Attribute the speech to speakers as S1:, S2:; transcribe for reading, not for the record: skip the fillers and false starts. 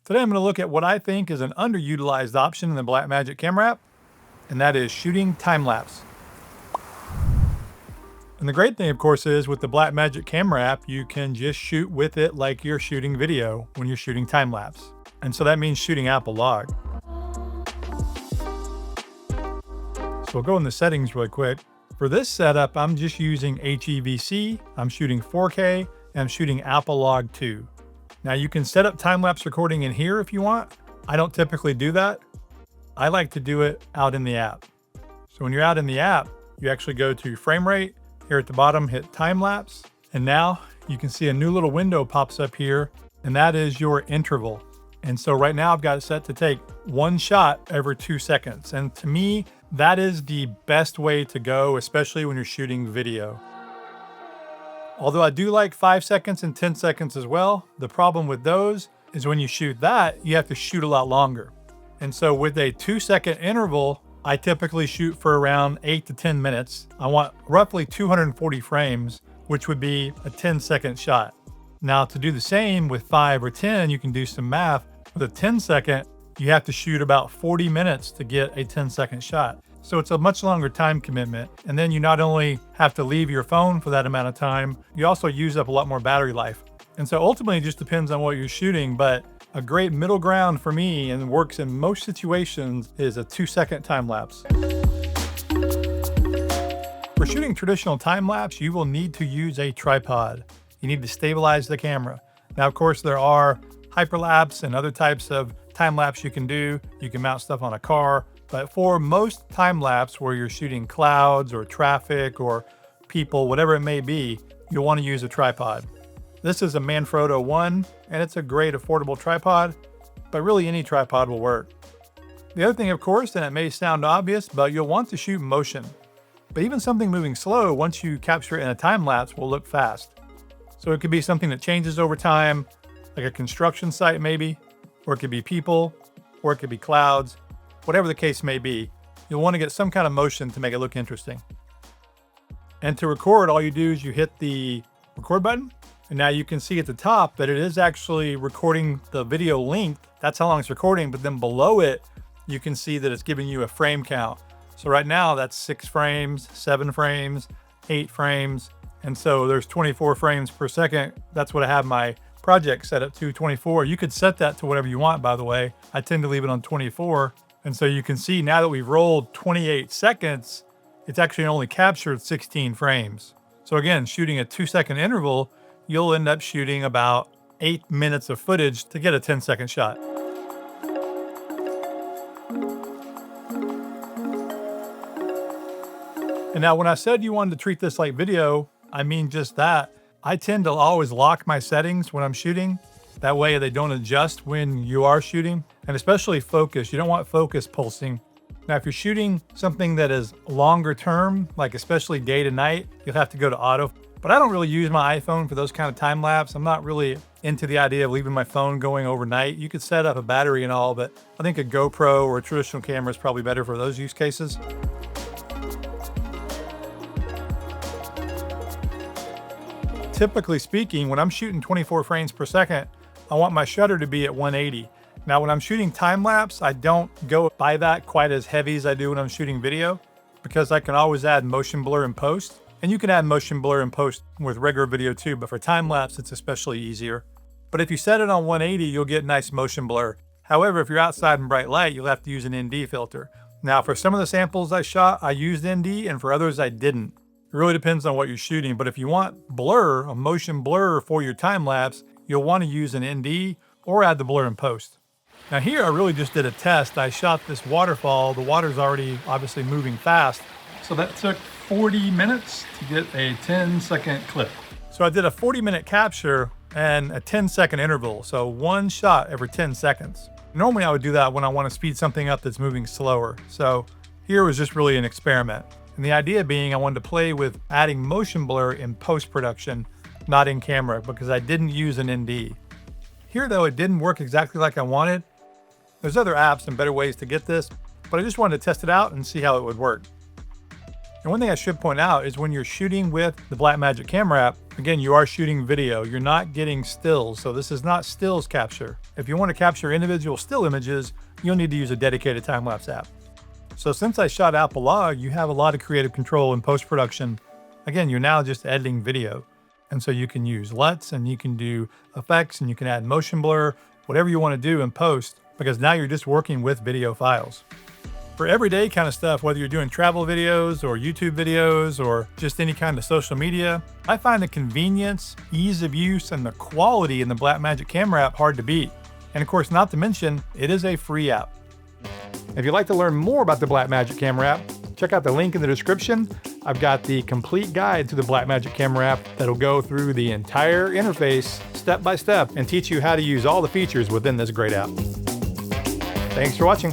S1: Today I'm going to look at what I think is an underutilized option in the Blackmagic Camera app, and that is shooting time-lapse. And the great thing, of course, is with the Blackmagic Camera app, you can just shoot with it like you're shooting video when you're shooting time-lapse. And so that means shooting Apple Log. So we'll go in the settings really quick. For this setup, I'm just using HEVC, I'm shooting 4K, and I'm shooting Apple Log 2. Now you can set up time-lapse recording in here if you want. I don't typically do that. I like to do it out in the app. So when you're out in the app, you actually go to frame rate. Here at the bottom, hit time-lapse. And now you can see a new little window pops up here, and that is your interval. And so right now I've got it set to take one shot every 2 seconds. And to me, that is the best way to go, especially when you're shooting video. Although I do like 5 seconds and 10 seconds as well, the problem with those is when you shoot that, you have to shoot a lot longer. And so with a 2-second interval, I typically shoot for around 8 to 10 minutes. I want roughly 240 frames, which would be a 10-second shot. Now to do the same with 5 or 10, you can do some math. With a 10-second, you have to shoot about 40 minutes to get a 10-second shot. So it's a much longer time commitment. And then you not only have to leave your phone for that amount of time, you also use up a lot more battery life. And so ultimately it just depends on what you're shooting, but a great middle ground for me and works in most situations is a 2-second time lapse. For shooting traditional time lapse, you will need to use a tripod. You need to stabilize the camera. Now, of course, there are hyperlapse and other types of time lapse you can do. You can mount stuff on a car. But for most time lapse where you're shooting clouds or traffic or people, whatever it may be, you'll want to use a tripod. This is a Manfrotto 1, and it's a great affordable tripod, but really any tripod will work. The other thing, of course, and it may sound obvious, but you'll want to shoot motion. But even something moving slow, once you capture it in a time lapse, will look fast. So it could be something that changes over time, like a construction site maybe, or it could be people, or it could be clouds. Whatever the case may be, you'll want to get some kind of motion to make it look interesting. And to record, all you do is you hit the record button, and now you can see at the top that it is actually recording the video length. That's how long it's recording, but then below it, you can see that it's giving you a frame count. So right now that's 6 frames, 7 frames, 8 frames, and so there's 24 frames per second. That's what I have my project set up to, 24. You could set that to whatever you want, by the way. I tend to leave it on 24. And so you can see now that we've rolled 28 seconds, it's actually only captured 16 frames. So again, shooting a 2-second interval, you'll end up shooting about 8 minutes of footage to get a 10-second shot. And now when I said you wanted to treat this like video, I mean just that. I tend to always lock my settings when I'm shooting. That way they don't adjust when you are shooting, and especially focus. You don't want focus pulsing. Now, if you're shooting something that is longer term, like especially day to night, you'll have to go to auto. But I don't really use my iPhone for those kind of time lapse. I'm not really into the idea of leaving my phone going overnight. You could set up a battery and all, but I think a GoPro or a traditional camera is probably better for those use cases. Typically speaking, when I'm shooting 24 frames per second, I want my shutter to be at 180. Now, when I'm shooting time lapse, I don't go by that quite as heavy as I do when I'm shooting video, because I can always add motion blur in post. And you can add motion blur in post with regular video too, but for time lapse, it's especially easier. But if you set it on 180, you'll get nice motion blur. However, if you're outside in bright light, you'll have to use an ND filter. Now, for some of the samples I shot, I used ND, and for others, I didn't. It really depends on what you're shooting, but if you want blur, a motion blur for your time lapse, you'll want to use an ND or add the blur in post. Now here I really just did a test. I shot this waterfall. The water's already obviously moving fast. So that took 40 minutes to get a 10-second clip. So I did a 40-minute capture and a 10-second interval. So one shot every 10 seconds. Normally I would do that when I want to speed something up that's moving slower. So here was just really an experiment. And the idea being I wanted to play with adding motion blur in post-production, not in camera, because I didn't use an ND. Here though, it didn't work exactly like I wanted. There's other apps and better ways to get this, but I just wanted to test it out and see how it would work. And one thing I should point out is when you're shooting with the Blackmagic Camera app, again, you are shooting video. You're not getting stills, so this is not stills capture. If you want to capture individual still images, you'll need to use a dedicated time-lapse app. So since I shot Apple Log, you have a lot of creative control in post-production. Again, you're now just editing video. And so you can use LUTs and you can do effects and you can add motion blur, whatever you want to do in post, because now you're just working with video files. For everyday kind of stuff, whether you're doing travel videos or YouTube videos or just any kind of social media, I find the convenience, ease of use, and the quality in the Blackmagic Camera app hard to beat. And of course, not to mention, it is a free app. If you'd like to learn more about the Blackmagic Camera app, check out the link in the description. I've got the complete guide to the Blackmagic Camera app that'll go through the entire interface step by step and teach you how to use all the features within this great app. Thanks for watching.